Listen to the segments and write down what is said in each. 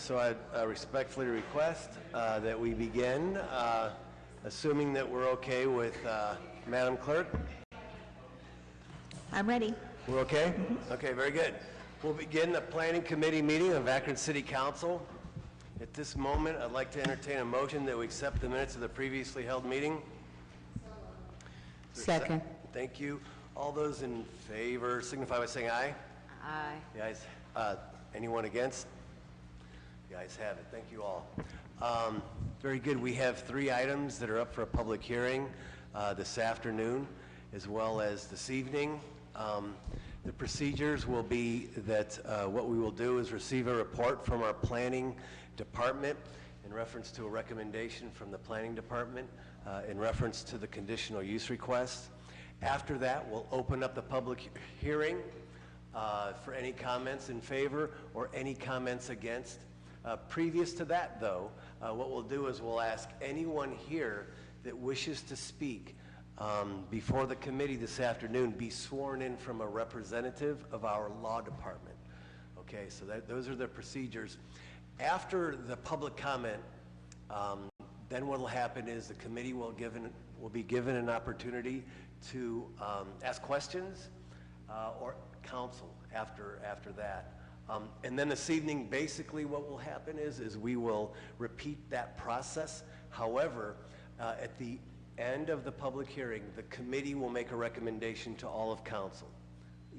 So I respectfully request that we begin, assuming that we're okay with Madam Clerk. I'm ready. We're okay? Okay, very good. We'll begin the Planning Committee meeting of Akron City Council. At this moment, I'd like to entertain a motion that we accept the minutes of the previously held meeting. Second. Thank you. All those in favor signify by saying aye. Aye. The ayes, anyone against? The ayes have it. Thank you all. Very good. We have 3 items that are up for a public hearing this afternoon as well as this evening. The procedures will be that what we will do is receive a report from our planning department in reference to a recommendation from the planning department in reference to the conditional use request. After that, we'll open up the public hearing for any comments in favor or any comments against. Previous to that, though, what we'll do is we'll ask anyone here that wishes to speak before the committee this afternoon be sworn in from a representative of our law department. Okay, so those are the procedures. After the public comment, then what will happen is the committee will be given an opportunity to ask questions or counsel after that. And then this evening, basically what will happen is we will repeat that process. However, at the end of the public hearing, the committee will make a recommendation to all of council,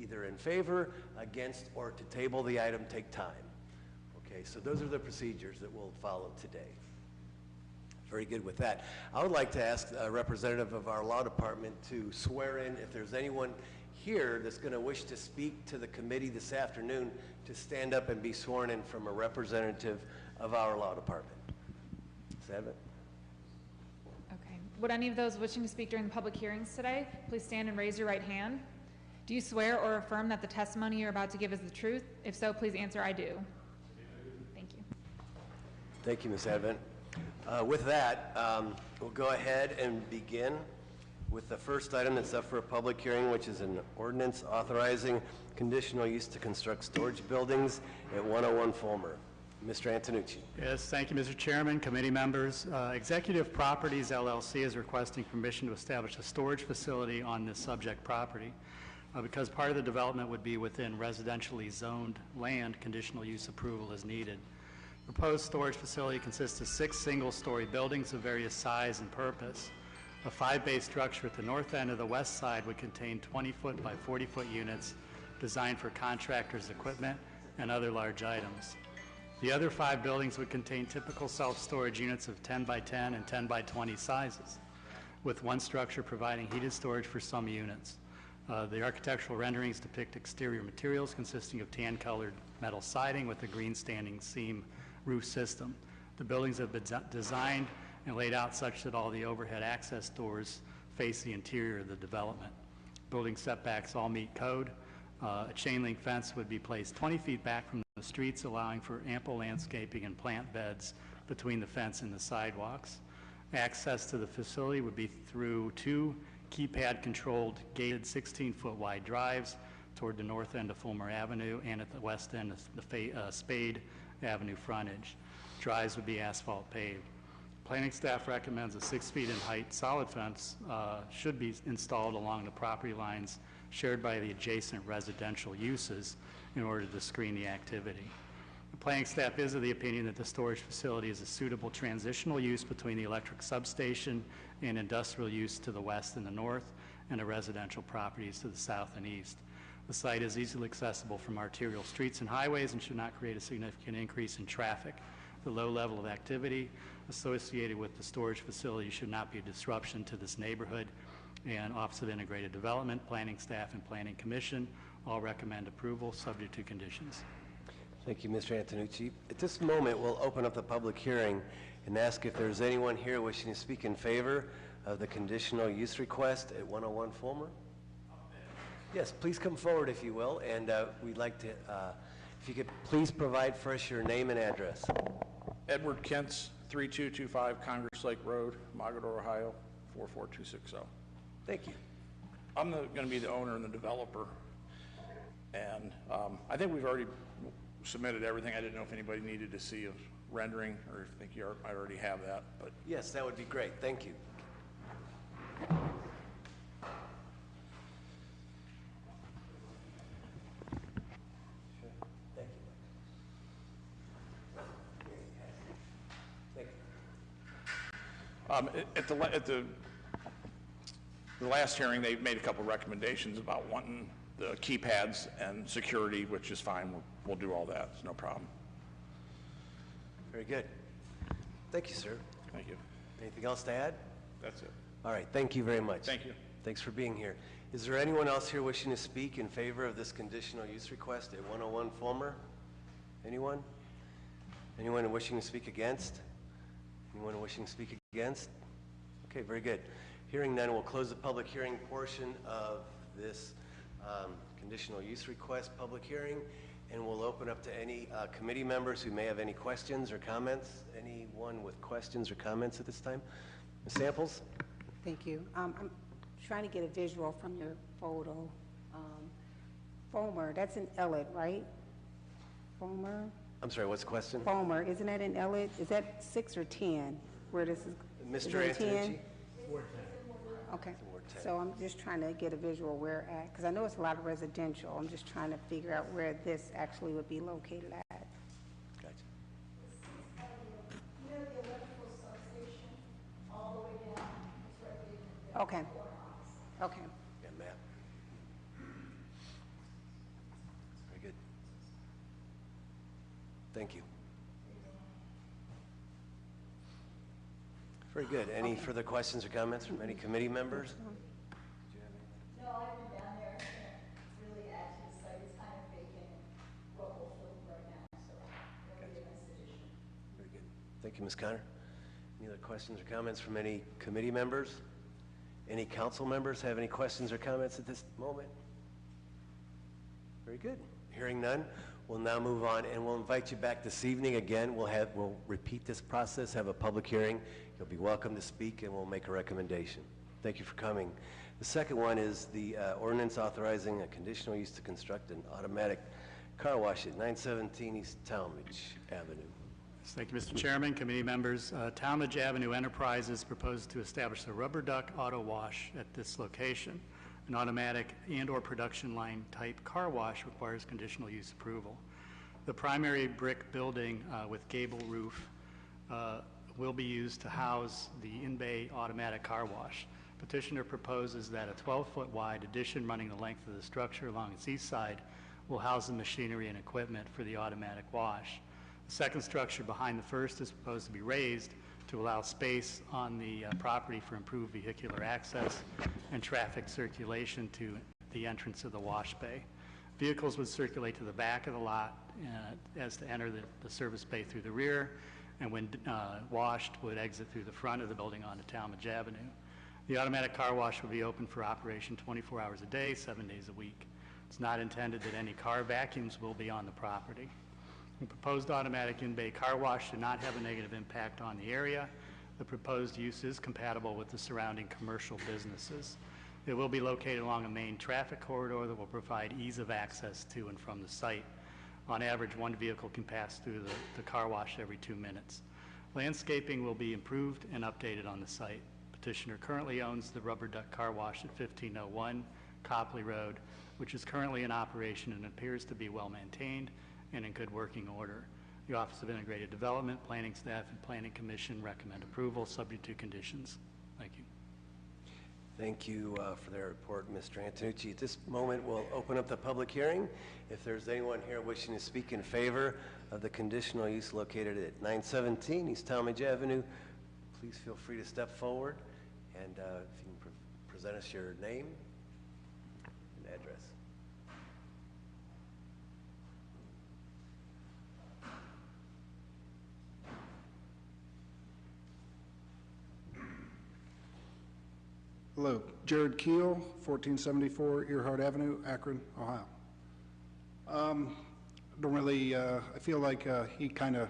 either in favor, against, or to table the item, take time. Okay, so those are the procedures that we'll follow today. Very good with that. I would like to ask a representative of our law department to swear in, if there's anyone here that's going to wish to speak to the committee this afternoon, to stand up and be sworn in from a representative of our law department. Is that it? Okay. Would any of those wishing to speak during the public hearings today please stand and raise your right hand? Do you swear or affirm that the testimony you're about to give is the truth? If so, please answer, I do. Thank you. Thank you, Ms. Advent. With that, we'll go ahead and begin with the first item that's up for a public hearing, which is an ordinance authorizing conditional use to construct storage buildings at 101 Fulmer. Mr. Antonucci. Yes, thank you, Mr. Chairman, committee members. Executive Properties LLC is requesting permission to establish a storage facility on this subject property. Because part of the development would be within residentially zoned land, conditional use approval is needed. Proposed storage facility consists of 6 single-story buildings of various size and purpose. A 5-bay structure at the north end of the west side would contain 20-foot by 40-foot units designed for contractors' equipment and other large items. The other 5 buildings would contain typical self-storage units of 10 by 10 and 10 by 20 sizes, with one structure providing heated storage for some units. The architectural renderings depict exterior materials consisting of tan-colored metal siding with a green standing seam roof system. The buildings have been designed and laid out such that all the overhead access doors face the interior of the development. Building setbacks all meet code. A chain link fence would be placed 20 feet back from the streets, allowing for ample landscaping and plant beds between the fence and the sidewalks. Access to the facility would be through 2 keypad-controlled gated 16-foot wide drives toward the north end of Fulmer Avenue and at the west end of the Spade Avenue frontage. Drives would be asphalt paved. Planning staff recommends a 6 feet in height solid fence should be installed along the property lines shared by the adjacent residential uses in order to screen the activity. The planning staff is of the opinion that the storage facility is a suitable transitional use between the electric substation and industrial use to the west and the north, and the residential properties to the south and east. The site is easily accessible from arterial streets and highways and should not create a significant increase in traffic. The low level of activity associated with the storage facility should not be a disruption to this neighborhood, and Office of Integrated Development, Planning Staff, and Planning Commission all recommend approval subject to conditions. Thank you, Mr. Antonucci. At this moment, we'll open up the public hearing and ask if there's anyone here wishing to speak in favor of the conditional use request at 101 Fulmer. Yes, please come forward if you will, and we'd like to, if you could please provide for us your name and address. Edward Kentz, 3225 Congress Lake Road, Mogador, Ohio, 44260. Thank you. I'm going to be the owner and the developer, and I think we've already submitted everything. I didn't know if anybody needed to see a rendering, or if think I already have that, but. Yes, that would be great. Thank you. At the last hearing, they made a couple recommendations about wanting the keypads and security, which is fine. We'll do all that. It's no problem. Very good. Thank you, sir. Thank you. Anything else to add? That's it. All right, thank you very much. Thank you. Thanks for being here. Is there anyone else here wishing to speak in favor of this conditional use request at 101 Fulmer? Anyone? Anyone wishing to speak against? Anyone wishing to speak against? Okay, very good. Hearing none, we'll close the public hearing portion of this conditional use request public hearing, and we'll open up to any committee members who may have any questions or comments. Anyone with questions or comments at this time? Ms. Samples? Thank you. I'm trying to get a visual from your photo. Fulmer, that's in Elliott, right? Fulmer? I'm sorry, what's the question? Fulmer, isn't that in Elliott? Is that 6 or 10? Where this is? Mr. Is it 10? Antonucci? Okay. Ward 10. So I'm just trying to get a visual where at, because I know it's a lot of residential. I'm just trying to figure out where this actually would be located at. Gotcha. Near the electrical substation, all the way down, it's right there. Okay. Okay. Got a map? Very good. Thank you. Very good. Any further questions or comments from any committee members? No, I've been down there, and it's really add to the site, it's kind of vacant, rubble filled right now, so it'll be a nice addition. Very good. Thank you, Ms. Connor. Any other questions or comments from any committee members? Any council members have any questions or comments at this moment? Very good. Hearing none, we'll now move on, and we'll invite you back this evening again. We'll repeat this process, have a public hearing. You'll be welcome to speak, and we'll make a recommendation. Thank you for coming. The second one is the ordinance authorizing a conditional use to construct an automatic car wash at 917 East Talmadge Avenue. Thank you, Mr. Chairman, committee members. Talmadge Avenue Enterprises proposed to establish a rubber duck auto wash at this location. An automatic and/or production line type car wash requires conditional use approval. The primary brick building with gable roof will be used to house the in-bay automatic car wash. Petitioner proposes that a 12-foot wide addition running the length of the structure along its east side will house the machinery and equipment for the automatic wash. The second structure behind the first is proposed to be raised to allow space on the property for improved vehicular access and traffic circulation to the entrance of the wash bay. Vehicles would circulate to the back of the lot as to enter the service bay through the rear, and when washed would exit through the front of the building onto Talmadge Avenue. The automatic car wash will be open for operation 24 hours a day, 7 days a week. It's not intended that any car vacuums will be on the property. The proposed automatic in-bay car wash should not have a negative impact on the area. The proposed use is compatible with the surrounding commercial businesses. It will be located along a main traffic corridor that will provide ease of access to and from the site. On average, one vehicle can pass through the car wash every 2 minutes. Landscaping will be improved and updated on the site. Petitioner currently owns the Rubber Duck Car Wash at 1501 Copley Road, which is currently in operation and appears to be well maintained and in good working order. The Office of Integrated Development, Planning Staff, and Planning Commission recommend approval subject to conditions. Thank you. Thank you for that report, Mr. Antonucci. At this moment, we'll open up the public hearing. If there's anyone here wishing to speak in favor of the conditional use located at 917 East Talmadge Avenue, please feel free to step forward, and if you can present us your name and address. Hello, Jared Keel, 1474 Earhart Avenue, Akron, Ohio. Don't really, I feel like he kind of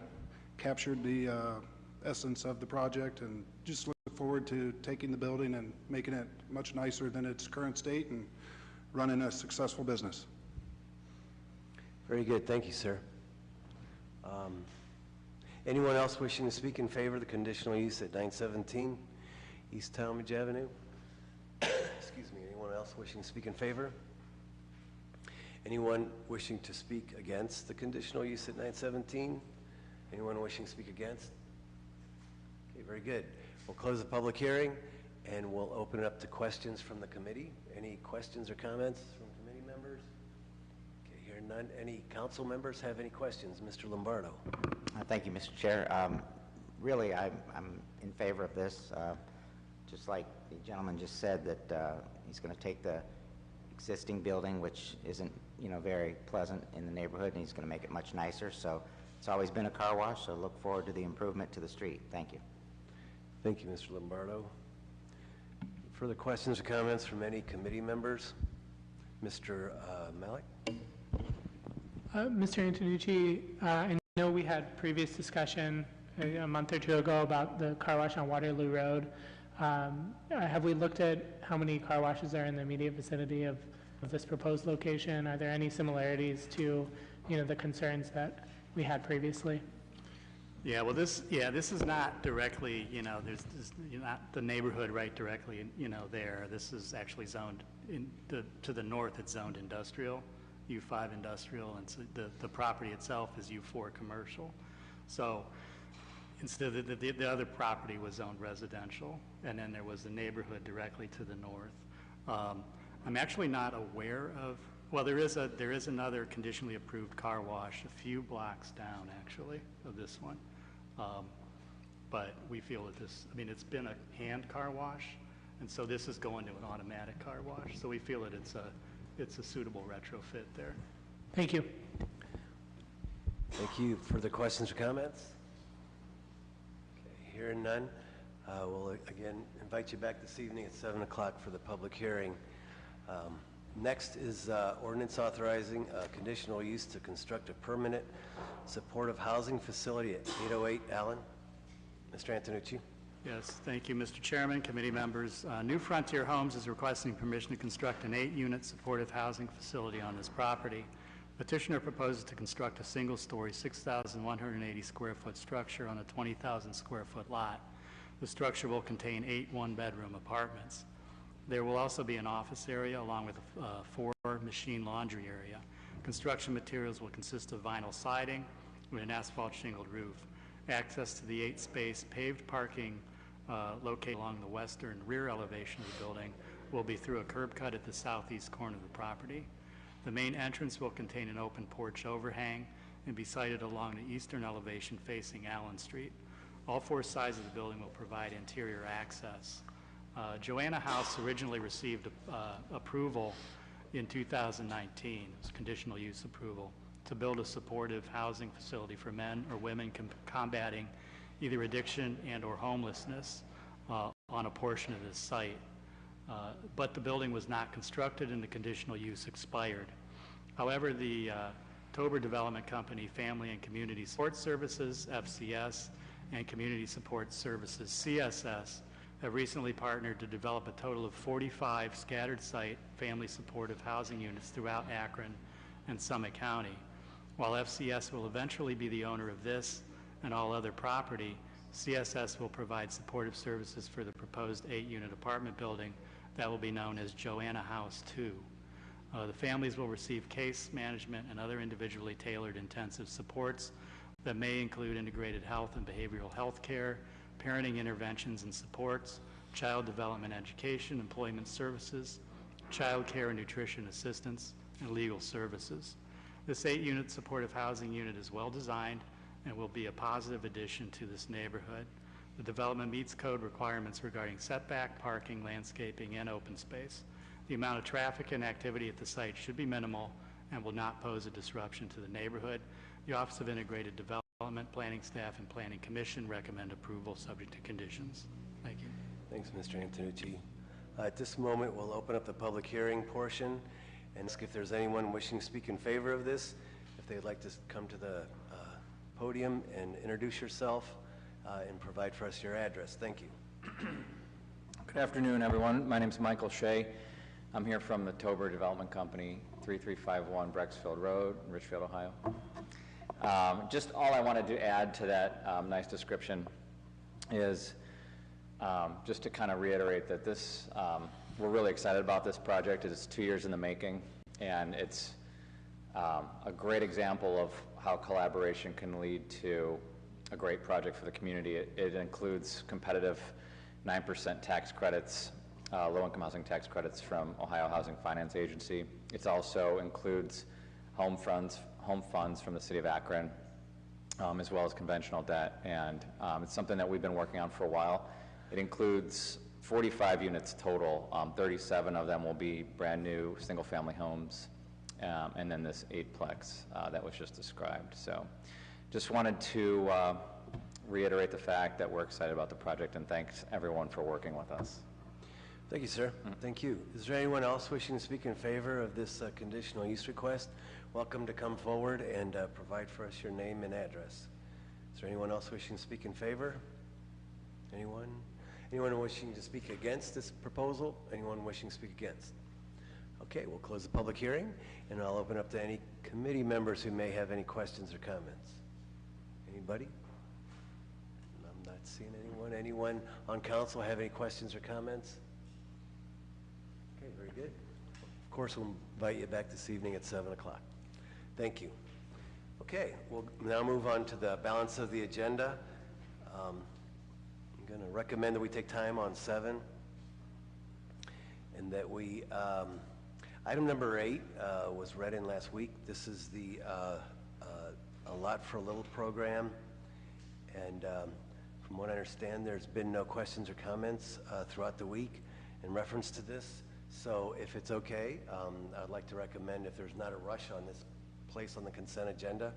captured the essence of the project, and just look forward to taking the building and making it much nicer than its current state and running a successful business. Very good. Thank you, sir. Anyone else wishing to speak in favor of the conditional use at 917 East Talmadge Avenue? Excuse me, anyone else wishing to speak in favor? Anyone wishing to speak against the conditional use at 917? Anyone wishing to speak against? Okay, very good. We'll close the public hearing and we'll open it up to questions from the committee. Any questions or comments from committee members? Okay, hearing none. Any council members have any questions? Mr. Lombardo. Thank you, Mr. Chair. Really, I'm in favor of this. Just like the gentleman just said, that he's going to take the existing building, which isn't, very pleasant in the neighborhood, and he's going to make it much nicer. So it's always been a car wash, so look forward to the improvement to the street. Thank you. Thank you, Mr. Lombardo. Further questions or comments from any committee members? Mr. Malik? Mr. Antonucci, I know we had previous discussion a month or two ago about the car wash on Waterloo Road. Have we looked at how many car washes are in the immediate vicinity of this proposed location? Are there any similarities to, the concerns that we had previously? Yeah, well, this is not directly, there's not the neighborhood right directly, there. This is actually zoned to the north. It's zoned industrial, U5 industrial, and so the property itself is U4 commercial. So instead of the other property was zoned residential, and then there was the neighborhood directly to the north. I'm actually not aware of. Well, there is another conditionally approved car wash a few blocks down, actually, of this one. But we feel that it's been a hand car wash, and so this is going to an automatic car wash. So we feel that it's a suitable retrofit there. Thank you. Thank you. Further questions or comments? Okay, hearing none, we'll again invite you back this evening at 7 o'clock for the public hearing. Next is ordinance authorizing conditional use to construct a permanent supportive housing facility at 808 Allen. Mr. Antonucci. Yes, thank you, Mr. Chairman, committee members. New Frontier Homes is requesting permission to construct an 8-unit supportive housing facility on this property. Petitioner proposes to construct a single-story, 6,180 square foot structure on a 20,000 square foot lot. The structure will contain 8 one-bedroom apartments. There will also be an office area along with a 4-machine laundry area. Construction materials will consist of vinyl siding with an asphalt shingled roof. Access to the 8-space paved parking located along the western rear elevation of the building will be through a curb cut at the southeast corner of the property. The main entrance will contain an open porch overhang and be sited along the eastern elevation facing Allen Street. All 4 sides of the building will provide interior access. Joanna House originally received approval in 2019, it was conditional use approval, to build a supportive housing facility for men or women combating either addiction and or homelessness on a portion of this site. But the building was not constructed and the conditional use expired. However, the Tober Development Company Family and Community Support Services, FCS, and Community Support Services, CSS, have recently partnered to develop a total of 45 scattered site family supportive housing units throughout Akron and Summit County. While FCS will eventually be the owner of this and all other property, CSS will provide supportive services for the proposed 8-unit apartment building that will be known as Joanna House 2. The families will receive case management and other individually tailored intensive supports that may include integrated health and behavioral health care, parenting interventions and supports, child development education, employment services, child care and nutrition assistance, and legal services. This 8-unit supportive housing unit is well designed and will be a positive addition to this neighborhood. The development meets code requirements regarding setback, parking, landscaping, and open space. The amount of traffic and activity at the site should be minimal and will not pose a disruption to the neighborhood. The Office of Integrated Development, Planning Staff, and Planning Commission recommend approval subject to conditions. Thank you. Thanks, Mr. Antonucci. At this moment, we'll open up the public hearing portion and ask if there's anyone wishing to speak in favor of this, if they'd like to come to the podium and introduce yourself and provide for us your address. Thank you. Good afternoon, everyone. My name is Michael Shea. I'm here from the Tober Development Company, 3351 Brecksfield Road, Richfield, Ohio. Just all I wanted to add to that nice description is just to kind of reiterate that this, we're really excited about this project. It's 2 years in the making, and it's a great example of how collaboration can lead to a great project for the community. It includes competitive 9% tax credits, low-income housing tax credits from Ohio Housing Finance Agency. It also includes home funds from the city of Akron, as well as conventional debt. And it's something that we've been working on for a while. It includes 45 units total. 37 of them will be brand new single-family homes, and then this 8-plex that was just described. So just wanted to reiterate the fact that we're excited about the project, and thanks everyone for working with us. Thank you, sir. Thank you. Is there anyone else wishing to speak in favor of this conditional use request? Welcome to come forward and provide for us your name and address. Is there anyone else wishing to speak in favor? Anyone? Anyone wishing to speak against this proposal? Anyone wishing to speak against? Okay, we'll close the public hearing, and I'll open up to any committee members who may have any questions or comments. Anybody? I'm not seeing anyone. Anyone on council have any questions or comments? Okay, very good. Of course, we'll invite you back this evening at 7 o'clock. Thank you. Okay, we'll now move on to the balance of the agenda. I'm going to recommend that we take time on 7, and that we, item number 8 was read in last week. This is the A Lot for a Little program, and from what I understand, there's been no questions or comments throughout the week in reference to this. So if it's okay, I'd like to recommend, if there's not a rush on this, place on the consent agenda.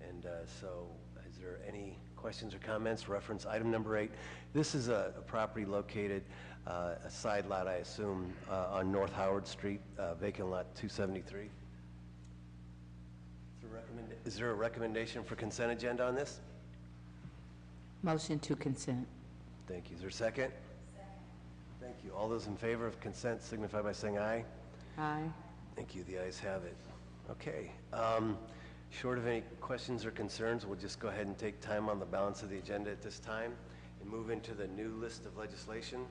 And so is there any questions or comments? Reference item number 8. This is a property located, a side lot, I assume, on North Howard Street, vacant lot 273. Is there a recommendation for consent agenda on this? Motion to consent. Thank you. Is there a second? Second. Thank you. All those in favor of consent signify by saying aye. Aye. Thank you. The ayes have it. Okay. Short of any questions or concerns, we'll just go ahead and take time on the balance of the agenda at this time and move into the new list of legislation.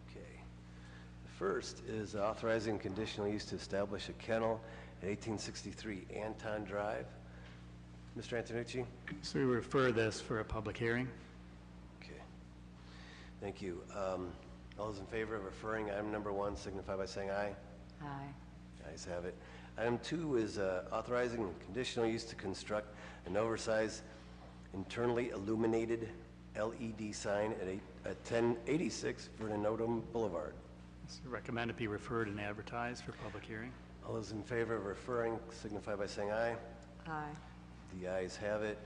Okay. The first is authorizing conditional use to establish a kennel at 1863 Anton Drive. Mr. Antonucci? So we refer this for a public hearing. Okay. Thank you. All those in favor of referring item number 1 signify by saying aye. Aye. Ayes have it. Item 2 is authorizing conditional use to construct an oversized internally illuminated LED sign at 1086 Vernon Odom Boulevard. So recommend it be referred and advertised for public hearing. All those in favor of referring signify by saying aye. Aye. The ayes have it.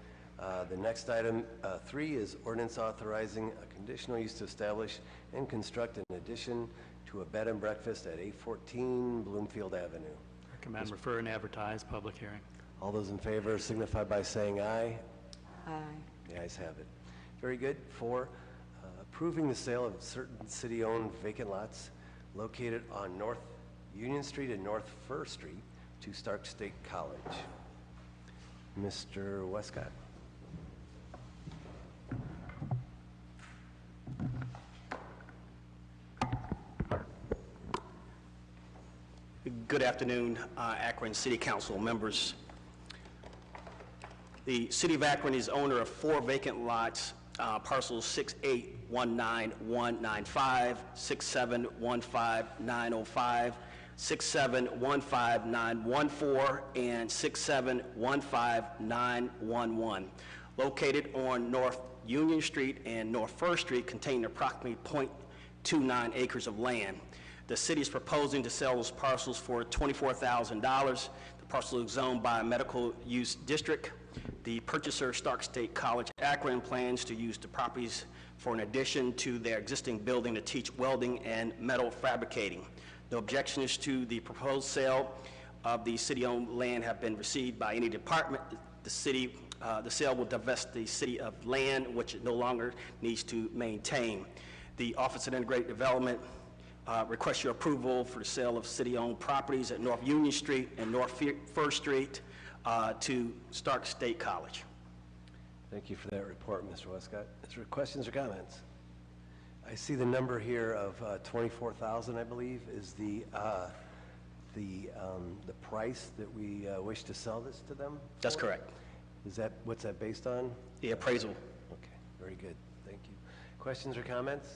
The next item, 3, is ordinance authorizing a conditional use to establish and construct an addition to a bed and breakfast at 814 Bloomfield Avenue. Recommend refer and advertise, public hearing. All those in favor signify by saying aye. Aye. The ayes have it. Very good. 4, approving the sale of certain city-owned vacant lots located on North Union Street and North Fur Street to Stark State College. Mr. Westcott. Good afternoon, Akron City Council members. The City of Akron is owner of 4 vacant lots, parcels 6819195, 6715905, 6715914, and 6715911, located on North Union Street and North First Street, containing approximately 0.29 acres of land. The city is proposing to sell those parcels for $24,000. The parcel is zoned by a medical use district. The purchaser, Stark State College Akron, plans to use the properties for an addition to their existing building to teach welding and metal fabricating. No objections to the proposed sale of the city-owned land have been received by any department. The sale will divest the city of land which it no longer needs to maintain. The Office of Integrated Development requests your approval for the sale of city-owned properties at North Union Street and North First Street to Stark State College. Thank you for that report, Mr. Westcott. Is there questions or comments? I see the number here of 24,000, I believe, is the price that we wish to sell this to them? That's for? correct. What's that based on? The appraisal. Okay, very good, thank you. Questions or comments?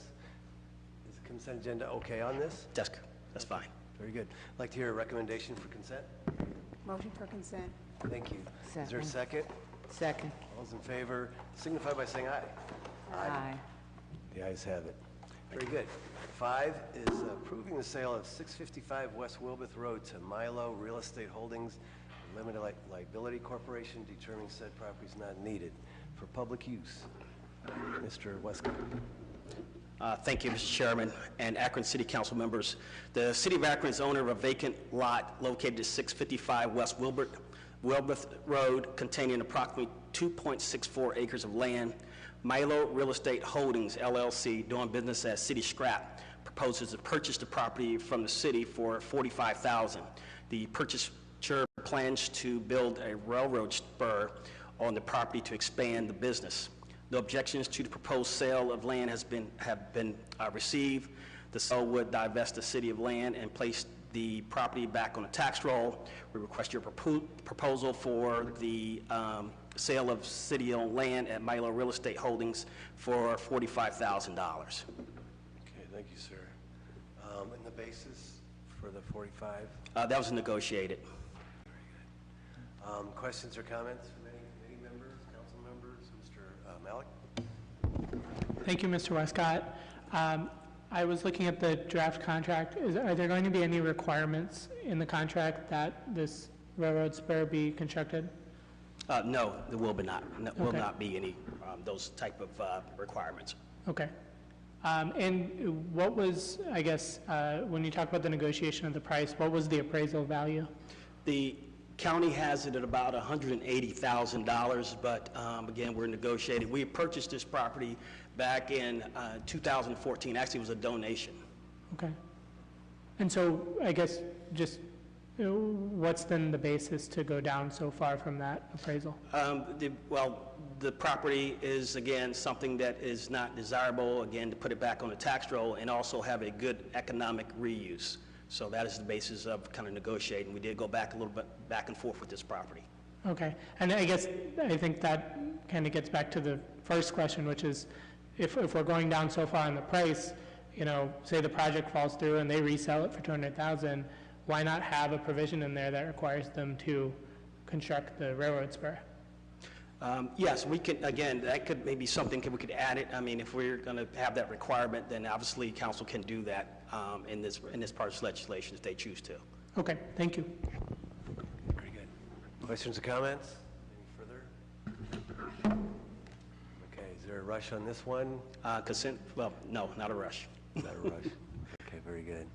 Is the consent agenda okay on this? That's fine. Very good. I'd like to hear a recommendation for consent. Motion for consent. Thank you. Is there a second? Second. All those in favor signify by saying aye. Aye. The ayes have it. Very good. 5 is approving the sale of 655 West Wilbeth Road to Milo Real Estate Holdings Limited Liability Corporation, determining said property is not needed for public use. Mr. Westcott. Thank you, Mr. Chairman and Akron City Council members. The City of Akron is owner of a vacant lot located at 655 West Wilbeth Road, containing approximately 2.64 acres of land. Milo Real Estate Holdings, LLC, doing business as City Scrap, proposes to purchase the property from the city for $45,000. The purchaser plans to build a railroad spur on the property to expand the business. No objections to the proposed sale of land have been received. The sale would divest the city of land and place the property back on the tax roll. We request your proposal for the sale of city-owned land at Milo Real Estate Holdings for $45,000. Okay, thank you, sir. And the basis for the 45? That was negotiated. Very good. Questions or comments from any committee members, council members? Mr. Malik? Thank you, Mr. Westcott. I was looking at the draft contract. Are there going to be any requirements in the contract that this railroad spur be constructed? No, there will will Okay. not be any those type of requirements. Okay. And what was, I guess, when you talk about the negotiation of the price, what was the appraisal value? The county has it at about $180,000, but again, we're negotiating. We purchased this property back in 2014. Actually, it was a donation. Okay. And so I guess just what's then the basis to go down so far from that appraisal? The property is, again, something that is not desirable, again, to put it back on the tax roll and also have a good economic reuse. So that is the basis of kind of negotiating. We did go back a little bit back and forth with this property. Okay. And I think that kind of gets back to the first question, which is if we're going down so far in the price, say the project falls through and they resell it for $200,000, why not have a provision in there that requires them to construct the railroad spur? Yes, we can, again, that could maybe something, we could add it. I mean, if we're going to have that requirement, then obviously council can do that in this part of legislation if they choose to. Okay, thank you. Very good. Questions or comments? Any further? Okay, is there a rush on this one? Consent, well, no, not a rush. Not a rush. Okay, very good.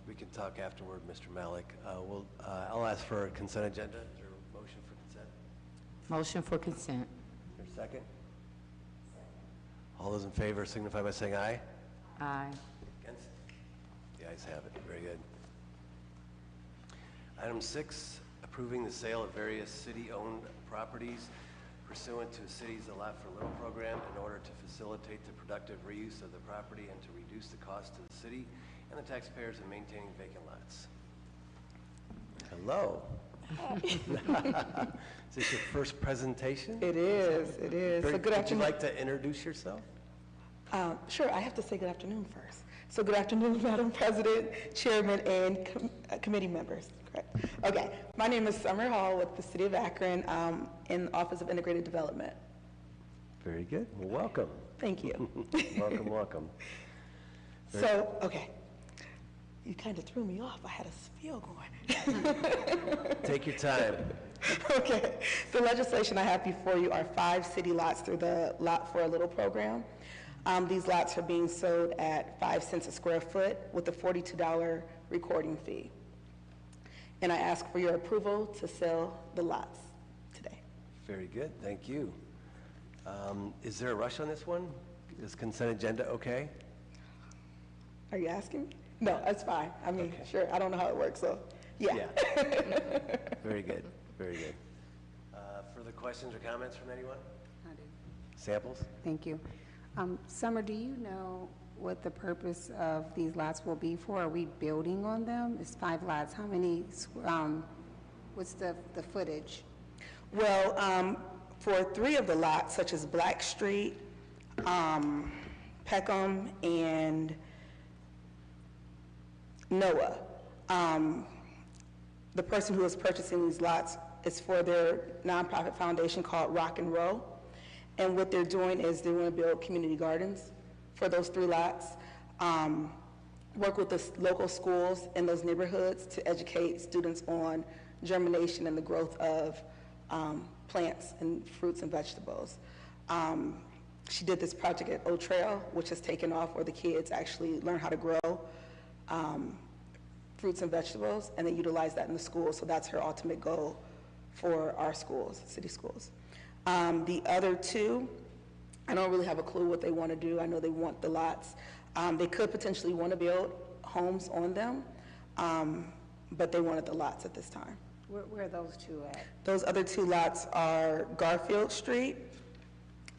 We can talk afterward, Mr. Malik. I'll ask for a consent agenda. Is there a motion for consent? Motion for consent. Is there a second? All those in favor signify by saying aye. Aye. Against? The ayes have it. Very good. Item 6, approving the sale of various city-owned properties pursuant to the city's Allot for Little program in order to facilitate the productive reuse of the property and to reduce the cost to the city and the taxpayers in maintaining vacant lots. Hello. Is this your first presentation? It is, it is. So good Would you afternoon. like to introduce yourself? Sure, I have to say good afternoon first. So good afternoon, Madam President, Chairman, and committee members. Correct. Okay, my name is Summer Hall with the City of Akron in the Office of Integrated Development. Very good. Well, welcome. Thank you. Welcome, welcome. So, okay, you kind of threw me off. I had a spiel going. Take your time. Okay, the legislation I have before you are 5 city lots through the Lot for a Little program. These lots are being sold at 5 cents a square foot with a $42 recording fee. And I ask for your approval to sell the lots today. Very good, thank you. Is there a rush on this one? Is consent agenda okay? Are you asking? No, that's fine. I mean, Okay. sure, I don't know how it works, so, yeah. Very good, very good. Further questions or comments from anyone? I do. Samples? Thank you. Summer, do you know what the purpose of these lots will be for? Are we building on them? It's 5 lots. How many, what's the footage? Well, for 3 of the lots, such as Black Street, Peckham, and Noah, the person who is purchasing these lots is for their nonprofit foundation called Rock and Roll. And what they're doing is they want to build community gardens for those 3 lots, work with the local schools in those neighborhoods to educate students on germination and the growth of plants and fruits and vegetables. She did this project at Old Trail, which has taken off, where the kids actually learn how to grow fruits and vegetables, and they utilize that in the schools. So that's her ultimate goal for our schools, city schools. The other 2, I don't really have a clue what they want to do. I know they want the lots. They could potentially want to build homes on them, but they wanted the lots at this time. Where are those 2 at? Those other 2 lots are Garfield Street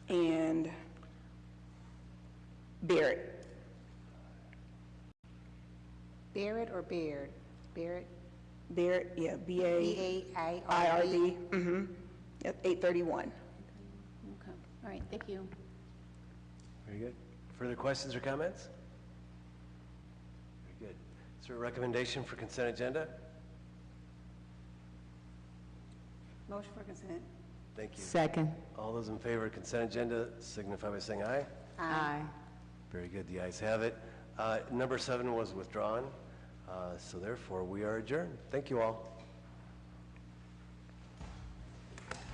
and Barrett. Barrett or Baird? Barrett? Barrett, yeah, B-A-I-R-D. B-A-I-R-D? Yep, 831. Okay, all right, thank you. Very good. Further questions or comments? Very good. Is there a recommendation for consent agenda? Motion for consent. Thank you. Second. All those in favor of consent agenda signify by saying aye. Aye. Very good, the ayes have it. Number 7 was withdrawn, so therefore we are adjourned. Thank you all.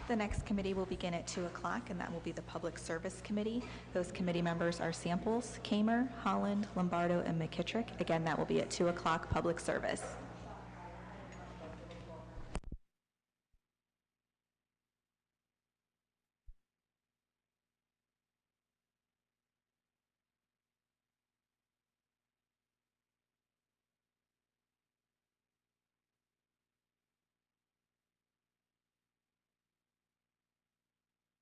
The next committee will begin at 2 o'clock, and that will be the Public Service Committee. Those committee members are Samples, Kamer, Holland, Lombardo, and McKittrick. Again, that will be at 2 o'clock, Public Service.